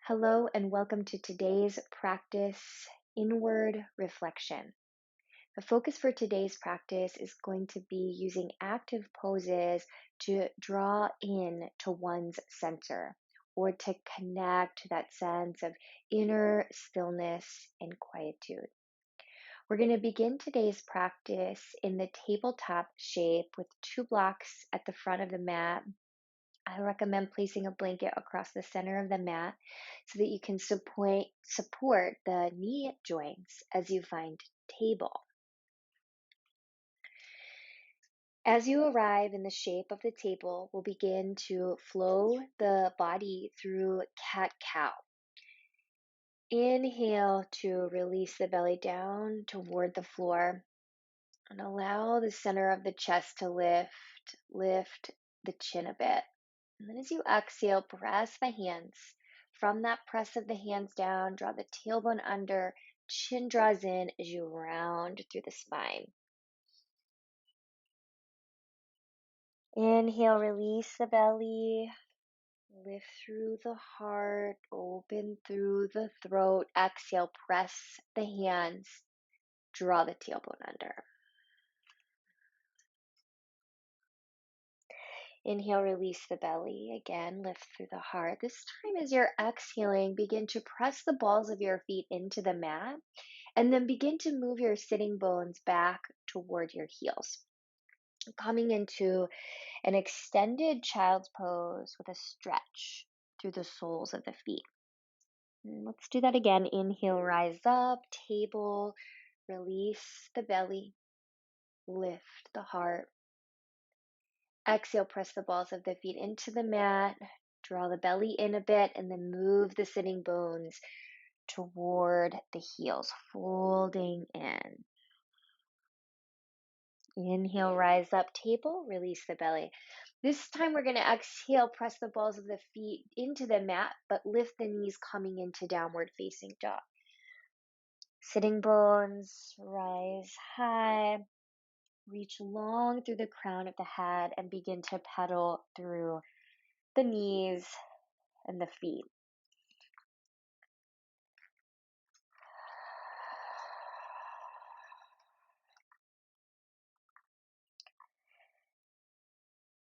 Hello and welcome to today's practice, inward reflection. The focus for today's practice is going to be using active poses to draw in to one's center or to connect to that sense of inner stillness and quietude. We're going to begin today's practice in the tabletop shape with two blocks at the front of the mat. I recommend placing a blanket across the center of the mat so that you can support the knee joints as you find table. As you arrive in the shape of the table, we'll begin to flow the body through cat-cow. Inhale to release the belly down toward the floor and allow the center of the chest to lift the chin a bit. And then as you exhale, press the hands. From that press of the hands down, draw the tailbone under, chin draws in as you round through the spine. Inhale, release the belly, lift through the heart, open through the throat. Exhale, press the hands, draw the tailbone under. Inhale, release the belly. Again, lift through the heart. This time as you're exhaling, begin to press the balls of your feet into the mat and then begin to move your sitting bones back toward your heels. Coming into an extended child's pose with a stretch through the soles of the feet. And let's do that again. Inhale, rise up, table, release the belly, lift the heart. Exhale, press the balls of the feet into the mat, draw the belly in a bit, and then move the sitting bones toward the heels, folding in. Inhale, rise up, table, release the belly. This time we're going to exhale, press the balls of the feet into the mat, but lift the knees coming into downward facing dog. Sitting bones, rise high. Reach long through the crown of the head and begin to pedal through the knees and the feet.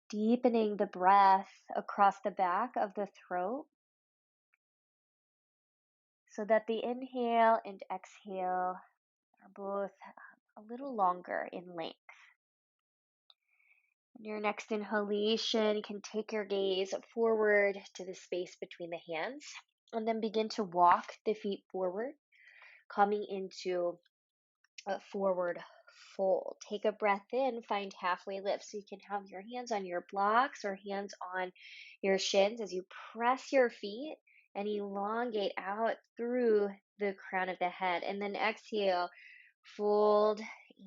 Deepening the breath across the back of the throat so that the inhale and exhale are both a little longer in length. On your next inhalation, you can take your gaze forward to the space between the hands and then begin to walk the feet forward, coming into a forward fold. Take a breath in, find halfway lift. So you can have your hands on your blocks or hands on your shins as you press your feet and elongate out through the crown of the head. And then exhale, fold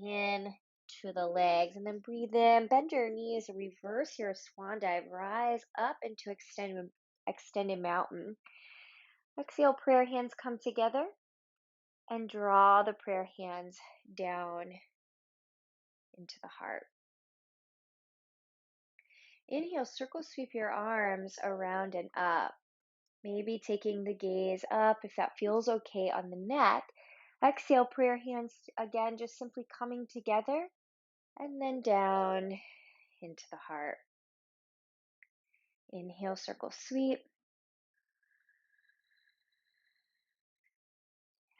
in to the legs, and then breathe in, bend your knees, reverse your swan dive, rise up into extended mountain. Exhale, prayer hands come together and draw the prayer hands down into the heart. Inhale, circle sweep your arms around and up. Maybe taking the gaze up if that feels okay on the neck. Exhale, prayer hands again, just simply coming together and then down into the heart. Inhale, circle sweep.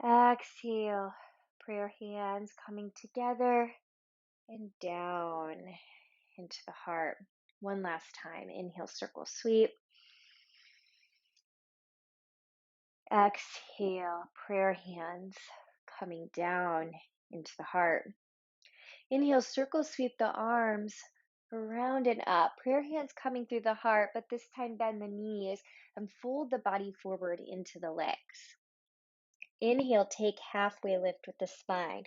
Exhale, prayer hands coming together and down into the heart. One last time. Inhale, circle sweep. Exhale, prayer hands coming down into the heart. Inhale, circle sweep the arms around and up. Prayer hands coming through the heart, but this time bend the knees and fold the body forward into the legs. Inhale, take halfway lift with the spine.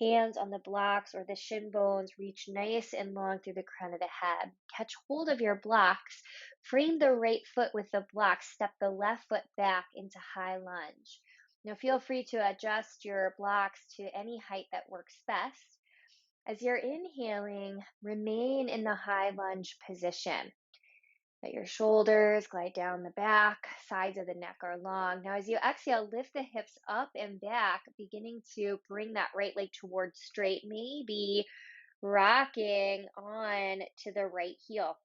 Hands on the blocks or the shin bones, reach nice and long through the crown of the head. Catch hold of your blocks. Frame the right foot with the blocks. Step the left foot back into high lunge. Now feel free to adjust your blocks to any height that works best. As you're inhaling, remain in the high lunge position. Let your shoulders glide down the back, sides of the neck are long. Now, as you exhale, lift the hips up and back, beginning to bring that right leg towards straight, maybe rocking on to the right heel.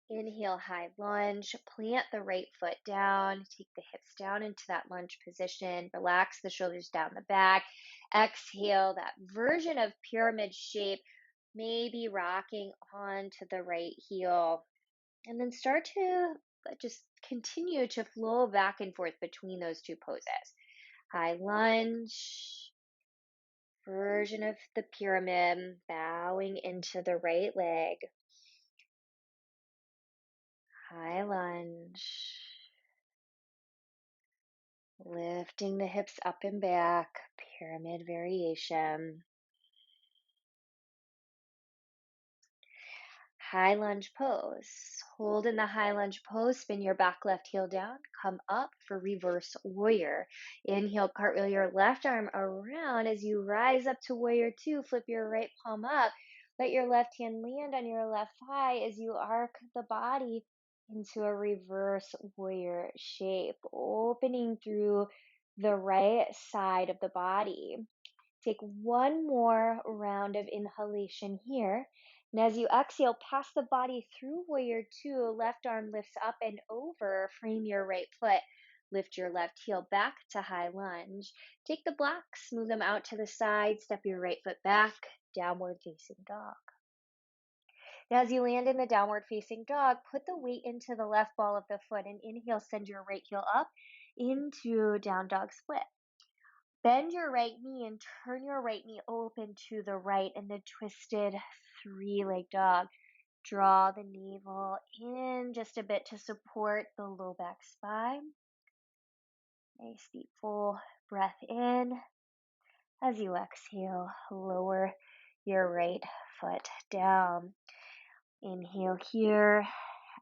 Inhale, high lunge, plant the right foot down, take the hips down into that lunge position, relax the shoulders down the back. Exhale, that version of pyramid shape, maybe rocking onto the right heel. And then start to just continue to flow back and forth between those two poses. High lunge, version of the pyramid, bowing into the right leg. High lunge, lifting the hips up and back, pyramid variation. High lunge pose. Hold in the high lunge pose, spin your back left heel down, come up for reverse warrior. Inhale, cartwheel your left arm around as you rise up to warrior two, flip your right palm up. Let your left hand land on your left thigh as you arc the body into a reverse warrior shape, opening through the right side of the body. Take one more round of inhalation here. And as you exhale, pass the body through warrior two. Left arm lifts up and over. Frame your right foot. Lift your left heel back to high lunge. Take the blocks, move them out to the side. Step your right foot back. Downward facing dog. Now, as you land in the downward facing dog, put the weight into the left ball of the foot and inhale, send your right heel up into down dog split. Bend your right knee and turn your right knee open to the right in the twisted three-leg dog. Draw the navel in just a bit to support the low back spine. Nice deep full breath in. As you exhale, lower your right foot down. Inhale here.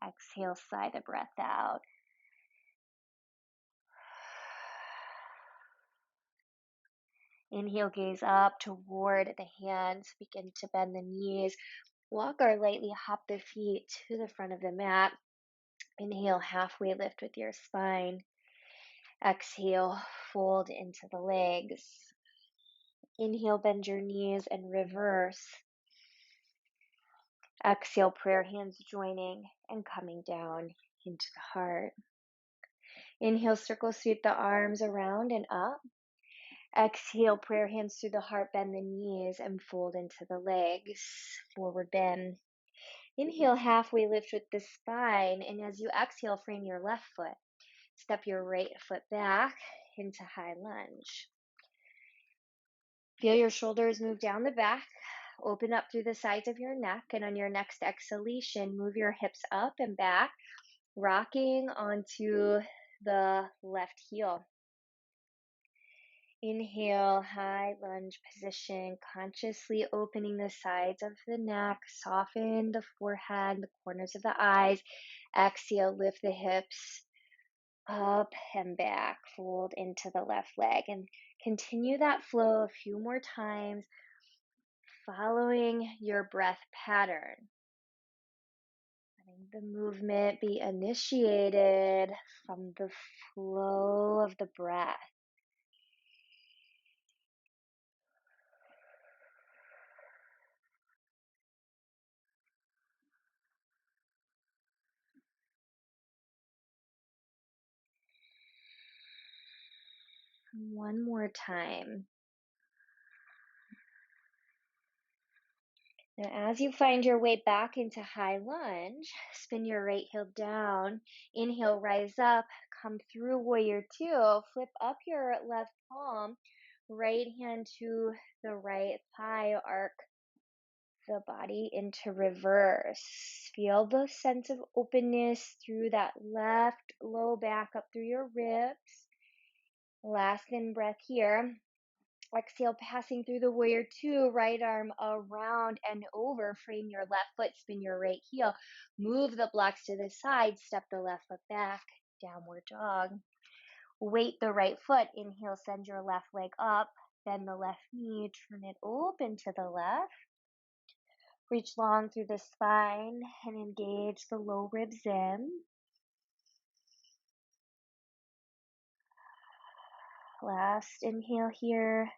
Exhale, sigh the breath out. Inhale, gaze up toward the hands. Begin to bend the knees. Walk or lightly hop the feet to the front of the mat. Inhale, halfway lift with your spine. Exhale, fold into the legs. Inhale, bend your knees and reverse. Exhale, prayer hands joining and coming down into the heart. Inhale, circle sweep the arms around and up. Exhale, prayer hands through the heart, bend the knees and fold into the legs. Forward bend. Inhale, halfway lift with the spine. And as you exhale, frame your left foot. Step your right foot back into high lunge. Feel your shoulders move down the back. Open up through the sides of your neck. And on your next exhalation, move your hips up and back, rocking onto the left heel. Inhale, high lunge position, consciously opening the sides of the neck, soften the forehead, the corners of the eyes. Exhale, lift the hips up and back, fold into the left leg, and continue that flow a few more times, following your breath pattern. Letting the movement be initiated from the flow of the breath. One more time. Now, as you find your way back into high lunge, spin your right heel down. Inhale, rise up, come through warrior two. Flip up your left palm, right hand to the right thigh, arc the body into reverse. Feel the sense of openness through that left low back up through your ribs. Last in breath here. Exhale, passing through the warrior two, right arm around and over. Frame your left foot, spin your right heel. Move the blocks to the side, step the left foot back, downward dog. Weight the right foot, inhale, send your left leg up, bend the left knee, turn it open to the left. Reach long through the spine and engage the low ribs in. Last inhale here.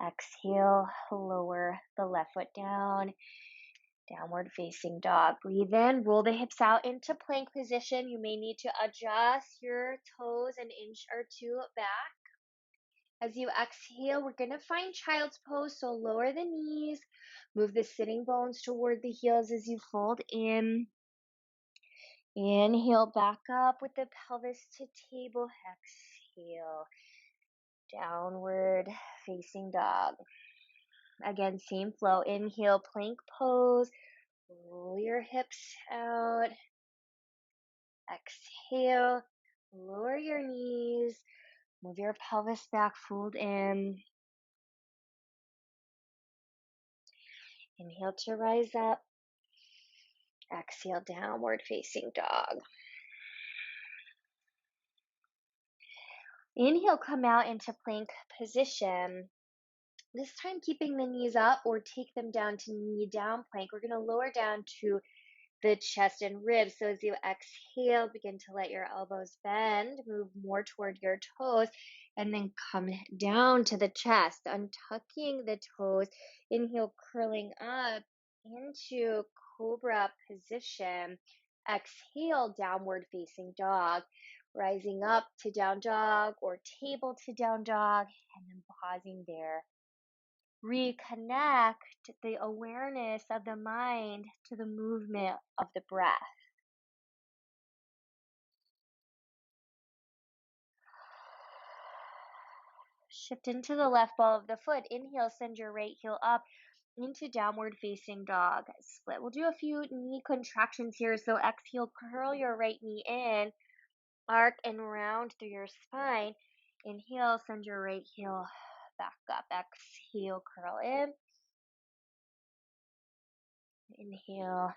Exhale, lower the left foot down. Downward facing dog. Breathe in, roll the hips out into plank position. You may need to adjust your toes an inch or two back. As you exhale, we're going to find child's pose. So lower the knees, move the sitting bones toward the heels as you fold in. Inhale back up with the pelvis to table. Exhale, downward facing dog. Again, same flow. Inhale, plank pose. Roll your hips out. Exhale, lower your knees. Move your pelvis back, fold in. Inhale to rise up. Exhale, downward facing dog. Inhale, come out into plank position. This time keeping the knees up or take them down to knee down plank. We're going to lower down to the chest and ribs. So as you exhale, begin to let your elbows bend, move more toward your toes, and then come down to the chest, untucking the toes. Inhale, curling up into cobra position. Exhale, downward facing dog. Rising up to down dog or table to down dog, and then pausing there. Reconnect the awareness of the mind to the movement of the breath. Shift into the left ball of the foot. Inhale, send your right heel up into downward facing dog. Split. We'll do a few knee contractions here. So exhale, curl your right knee in, arc and round through your spine. Inhale, send your right heel back up. Exhale, curl in. Inhale,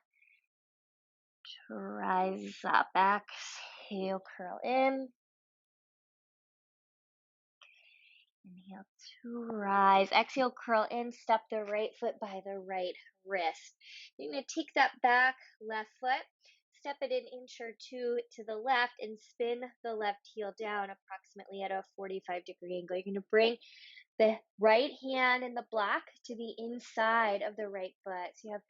rise up. Exhale, curl in. Inhale to rise. Exhale, curl in. Step the right foot by the right wrist. You're going to take that back left foot, step it an inch or two to the left, and spin the left heel down approximately at a 45-degree angle. You're going to bring the right hand in the block to the inside of the right foot. So you have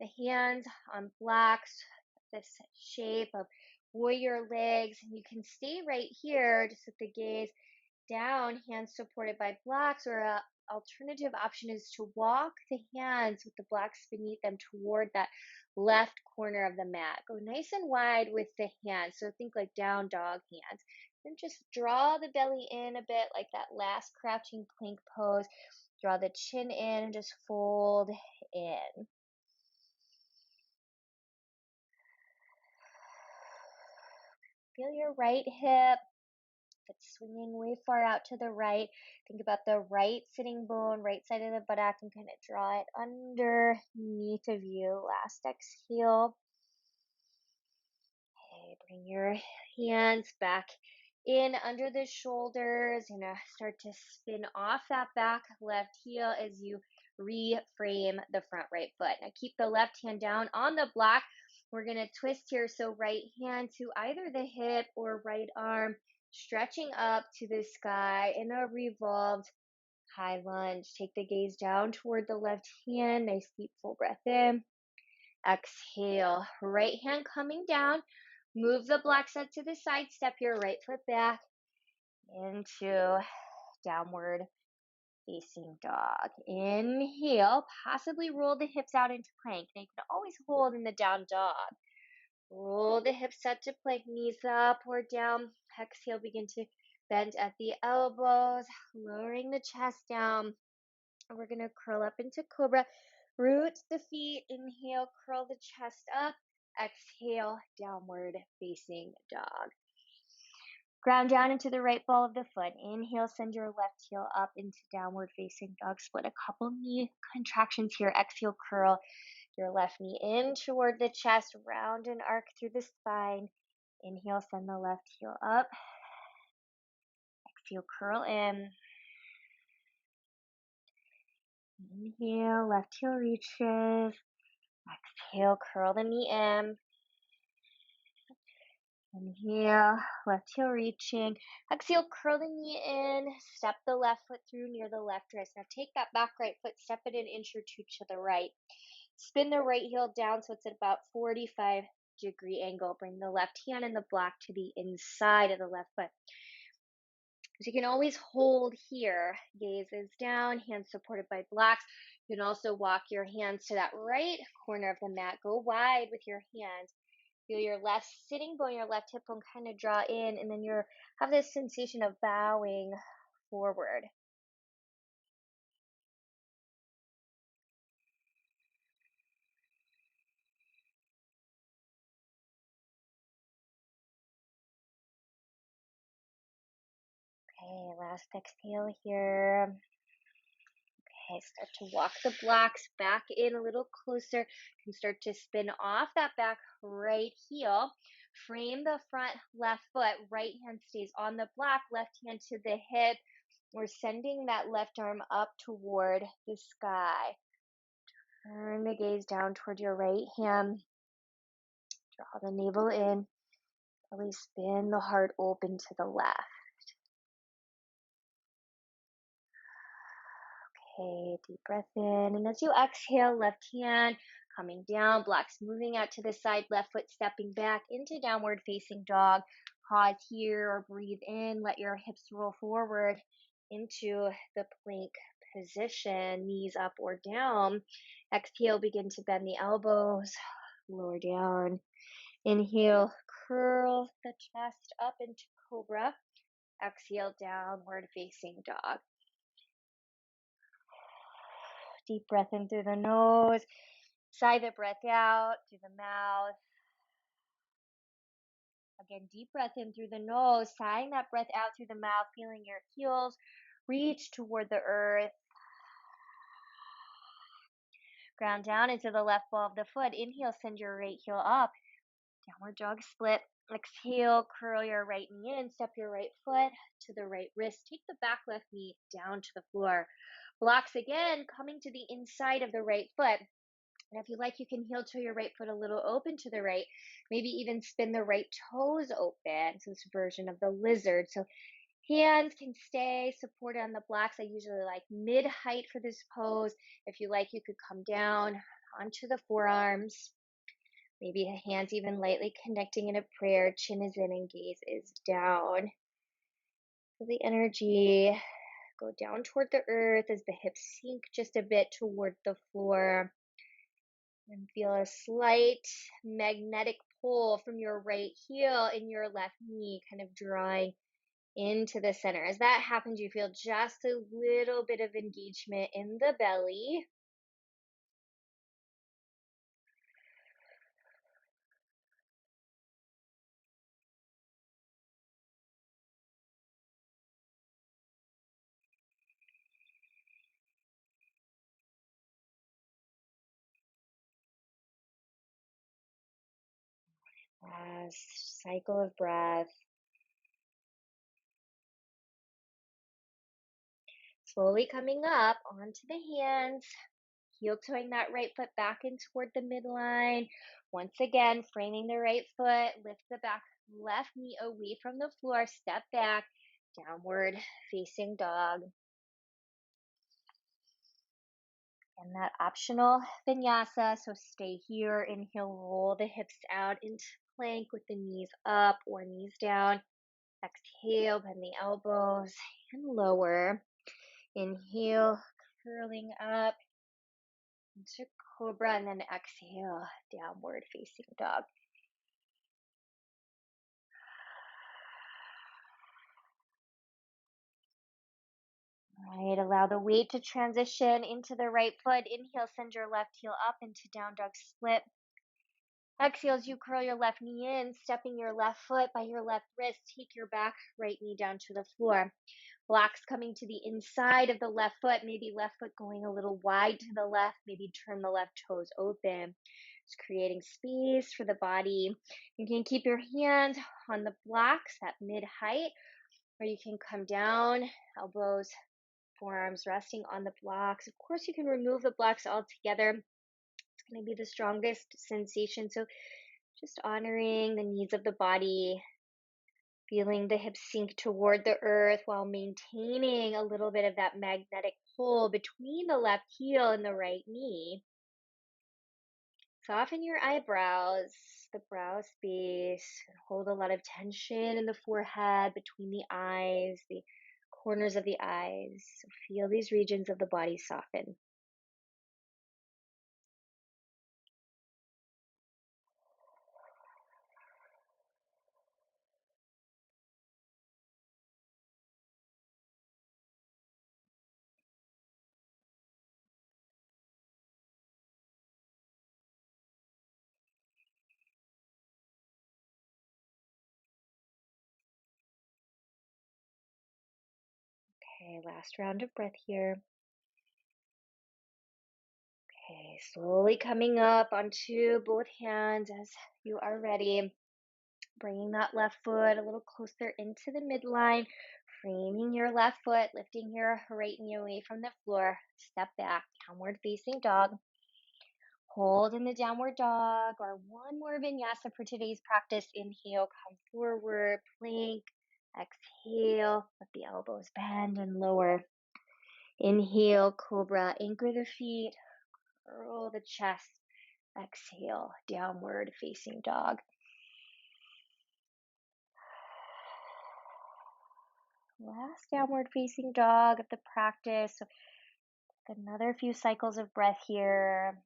the hands on blocks, this shape of warrior legs, and you can stay right here just with the gaze down, hands supported by blocks, or a alternative option is to walk the hands with the blocks beneath them toward that left corner of the mat. Go nice and wide with the hands. So think like down dog hands. Then just draw the belly in a bit like that last crouching plank pose. Draw the chin in and just fold in. Feel your right hip. It's swinging way far out to the right. Think about the right sitting bone, right side of the buttock, and kind of draw it underneath of you. Last exhale. Okay, bring your hands back in under the shoulders. You're gonna start to spin off that back left heel as you reframe the front right foot. Now keep the left hand down on the block. We're gonna twist here. So right hand to either the hip or right arm, stretching up to the sky in a revolved high lunge. Take the gaze down toward the left hand. Nice deep full breath in. Exhale, right hand coming down. Move the block set to the side. Step your right foot back into downward facing dog. Inhale, possibly roll the hips out into plank. Now you can always hold in the down dog. Roll the hips set to plank, knees up or down. Exhale, begin to bend at the elbows, lowering the chest down. We're going to curl up into cobra. Root the feet. Inhale, curl the chest up. Exhale, downward facing dog. Ground down into the right ball of the foot. Inhale, send your left heel up into downward facing dog. Split a couple knee contractions here. Exhale, curl your left knee in toward the chest. Round and arc through the spine. Inhale, send the left heel up. Exhale, curl in. Inhale, left heel reaches. Exhale, curl the knee in. Inhale, left heel reaching. Exhale, curl the knee in. Step the left foot through near the left wrist. Now take that back right foot, step it an inch or two to the right. Spin the right heel down so it's at about 45-degree angle. Bring the left hand in the block to the inside of the left foot. So you can always hold here. Gaze is down, hands supported by blocks. You can also walk your hands to that right corner of the mat. Go wide with your hands. Feel your left sitting bone, your left hip bone kind of draw in, and then you have this sensation of bowing forward. Okay, last exhale here. Okay, start to walk the blocks back in a little closer. You can start to spin off that back right heel. Frame the front left foot. Right hand stays on the block, left hand to the hip. We're sending that left arm up toward the sky. Turn the gaze down toward your right hand. Draw the navel in. Really spin the heart open to the left. Okay, deep breath in. And as you exhale, left hand coming down, blocks moving out to the side, left foot stepping back into downward facing dog. Pause here or breathe in. Let your hips roll forward into the plank position, knees up or down. Exhale, begin to bend the elbows, lower down. Inhale, curl the chest up into cobra. Exhale, downward facing dog. Deep breath in through the nose. Sigh the breath out through the mouth. Again, deep breath in through the nose, sighing that breath out through the mouth, feeling your heels reach toward the earth. Ground down into the left ball of the foot. Inhale, send your right heel up. Downward dog split. Exhale, curl your right knee in. Step your right foot to the right wrist. Take the back left knee down to the floor. Blocks again, coming to the inside of the right foot. And if you like, you can heel toe your right foot a little open to the right. Maybe even spin the right toes open. So this version of the lizard. So hands can stay supported on the blocks. I usually like mid-height for this pose. If you like, you could come down onto the forearms. Maybe hands even lightly connecting in a prayer. Chin is in and gaze is down. Feel the energy go down toward the earth as the hips sink just a bit toward the floor. And feel a slight magnetic pull from your right heel and your left knee, kind of drawing into the center. As that happens, you feel just a little bit of engagement in the belly. Last cycle of breath. Slowly coming up onto the hands. Heel toeing that right foot back in toward the midline. Once again, framing the right foot. Lift the back left knee away from the floor. Step back. Downward facing dog. And that optional vinyasa. So stay here. Inhale, roll the hips out into plank with the knees up or knees down. Exhale, bend the elbows and lower. Inhale, curling up into cobra, and then exhale, downward facing dog. All right, allow the weight to transition into the right foot. Inhale, send your left heel up into down dog split. Exhale as you curl your left knee in, stepping your left foot by your left wrist. Take your back right knee down to the floor. Blocks coming to the inside of the left foot, maybe left foot going a little wide to the left, maybe turn the left toes open. Just creating space for the body. You can keep your hand on the blocks at mid-height, or you can come down, elbows forearms resting on the blocks. Of course, you can remove the blocks altogether. It's going to be the strongest sensation. So just honoring the needs of the body, feeling the hips sink toward the earth while maintaining a little bit of that magnetic pull between the left heel and the right knee. Soften your eyebrows, the brow space. Hold a lot of tension in the forehead, between the eyes, the corners of the eyes. So feel these regions of the body soften. Okay, last round of breath here. Okay, slowly coming up onto both hands as you are ready. Bringing that left foot a little closer into the midline, framing your left foot, lifting your right knee away from the floor. Step back, downward facing dog. Hold in the downward dog, or one more vinyasa for today's practice. Inhale, come forward, plank. Exhale, let the elbows bend and lower. Inhale, cobra, anchor the feet, curl the chest. Exhale, downward facing dog. Last downward facing dog of the practice. So another few cycles of breath here.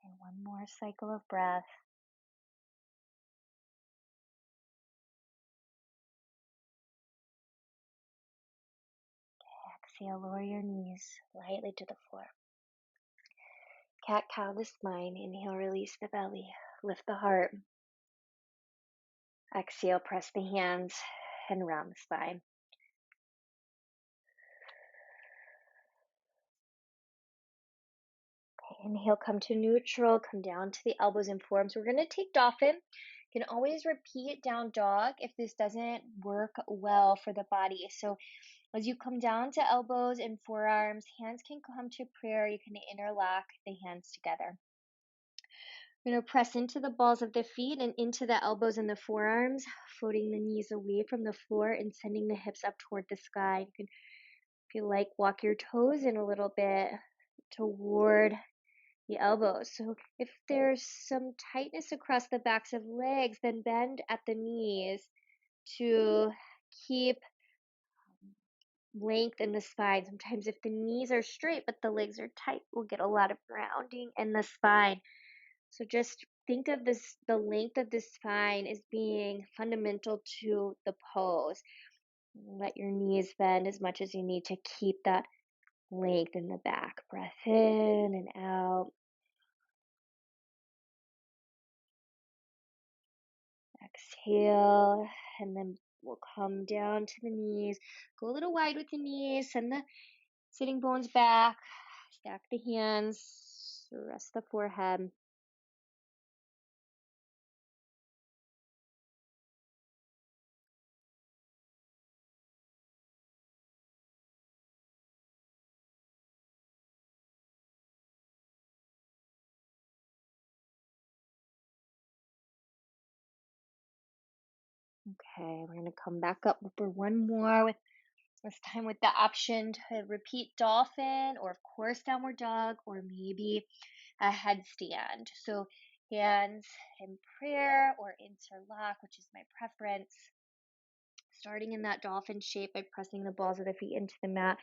And one more cycle of breath. Exhale, lower your knees lightly to the floor. Cat-cow the spine. Inhale, release the belly. Lift the heart. Exhale, press the hands and round the spine. Okay, inhale, come to neutral. Come down to the elbows and forearms. We're going to take dolphin. You can always repeat down dog if this doesn't work well for the body. So as you come down to elbows and forearms, hands can come to prayer. You can interlock the hands together. We're going to press into the balls of the feet and into the elbows and the forearms, floating the knees away from the floor and sending the hips up toward the sky. You can, if you like, walk your toes in a little bit toward the elbows. So if there's some tightness across the backs of legs, then bend at the knees to keep length in the spine. Sometimes if the knees are straight but the legs are tight, we'll get a lot of grounding in the spine. So just think of this, the length of the spine as being fundamental to the pose. Let your knees bend as much as you need to keep that length in the back. Breath in and out. Exhale, and then we'll come down to the knees. Go a little wide with the knees. Send the sitting bones back. Stack the hands. Rest the forehead. Okay, we're going to come back up for one more, with this time with the option to repeat dolphin, or of course downward dog, or maybe a headstand. So hands in prayer or interlock, which is my preference. Starting in that dolphin shape by pressing the balls of the feet into the mat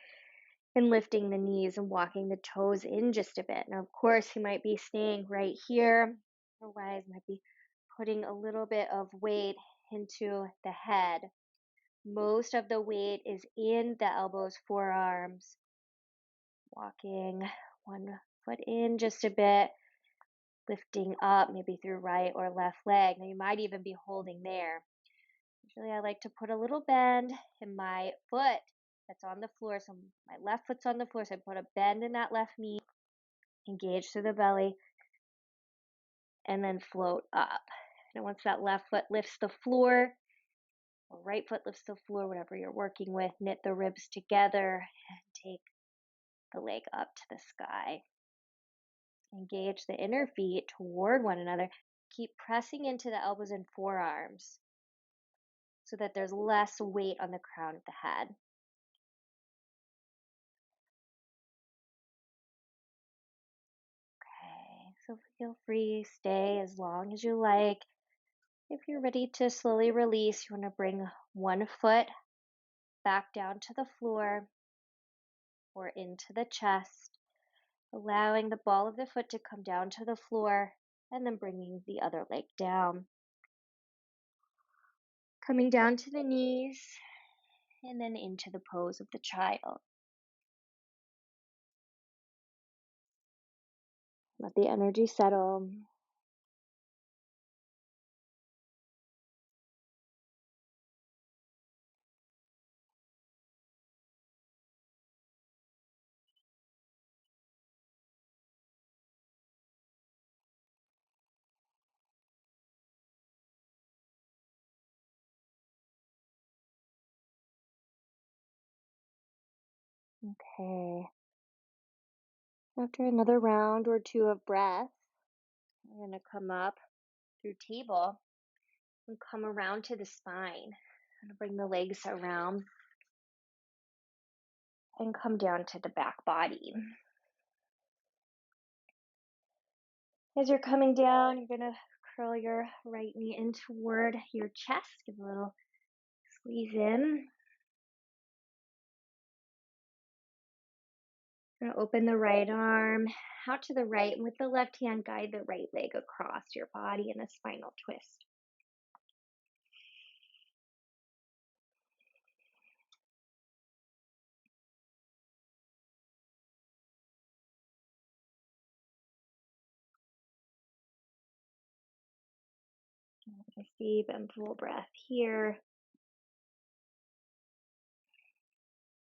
and lifting the knees and walking the toes in just a bit. Now, of course, you might be staying right here. Otherwise, might be putting a little bit of weight into the head. Most of the weight is in the elbows, forearms. Walking one foot in just a bit, lifting up maybe through right or left leg. Now, you might even be holding there. Usually I like to put a little bend in my foot that's on the floor. So my left foot's on the floor. So I put a bend in that left knee, engage through the belly, and then float up. And once that left foot lifts the floor, or right foot lifts the floor, whatever you're working with, knit the ribs together and take the leg up to the sky. Engage the inner feet toward one another. Keep pressing into the elbows and forearms so that there's less weight on the crown of the head. Okay, so feel free, stay as long as you like. If you're ready to slowly release, you want to bring one foot back down to the floor or into the chest, allowing the ball of the foot to come down to the floor and then bringing the other leg down. Coming down to the knees and then into the pose of the child. Let the energy settle. Okay. After another round or two of breath, we're going to come up through table and come around to the spine. I'm going to bring the legs around and come down to the back body. As you're coming down, you're going to curl your right knee in toward your chest. Give a little squeeze in. Going to open the right arm out to the right, and with the left hand, guide the right leg across your body in a spinal twist. Nice deep and full breath here.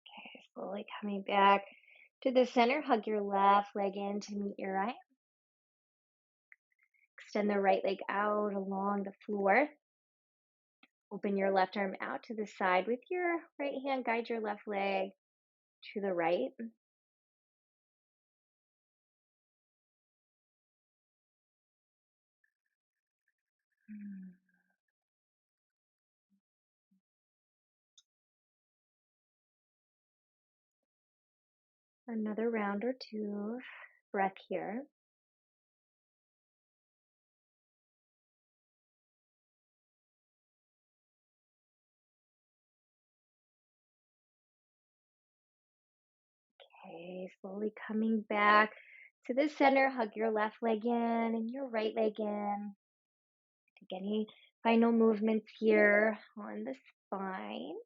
Okay, slowly coming back to the center. Hug your left leg in to meet your right. Extend the right leg out along the floor. Open your left arm out to the side. With your right hand, guide your left leg to the right. Another round or two of breath here. Okay, slowly coming back to the center. Hug your left leg in and your right leg in. Take any final movements here on the spine.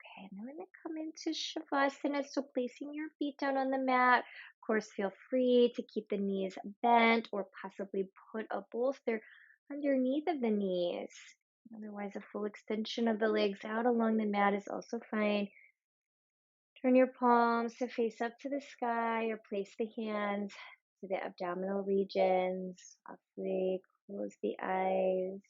Okay, and then we're going to come into Shavasana, so placing your feet down on the mat. Of course, feel free to keep the knees bent or possibly put a bolster underneath of the knees. Otherwise, a full extension of the legs out along the mat is also fine. Turn your palms to face up to the sky or place the hands to the abdominal regions. Softly close the eyes.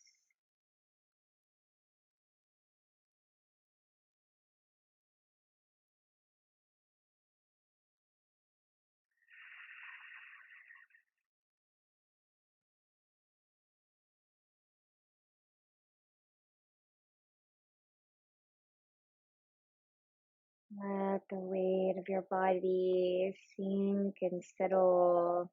Let the weight of your body sink and settle.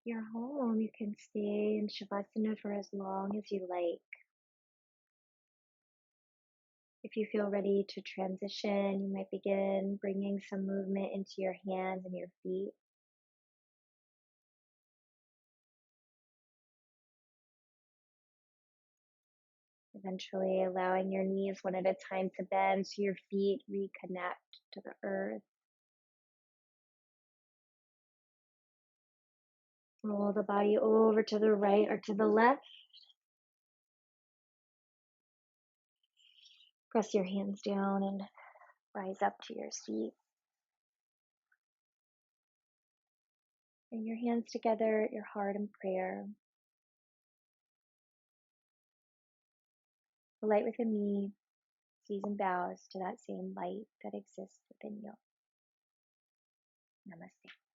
your home. You can stay in Shavasana for as long as you like. If you feel ready to transition, you might begin bringing some movement into your hands and your feet. Eventually allowing your knees one at a time to bend so your feet reconnect to the earth. Roll the body over to the right or to the left. Press your hands down and rise up to your seat. Bring your hands together at your heart in prayer. The light within me sees and bows to that same light that exists within you. Namaste.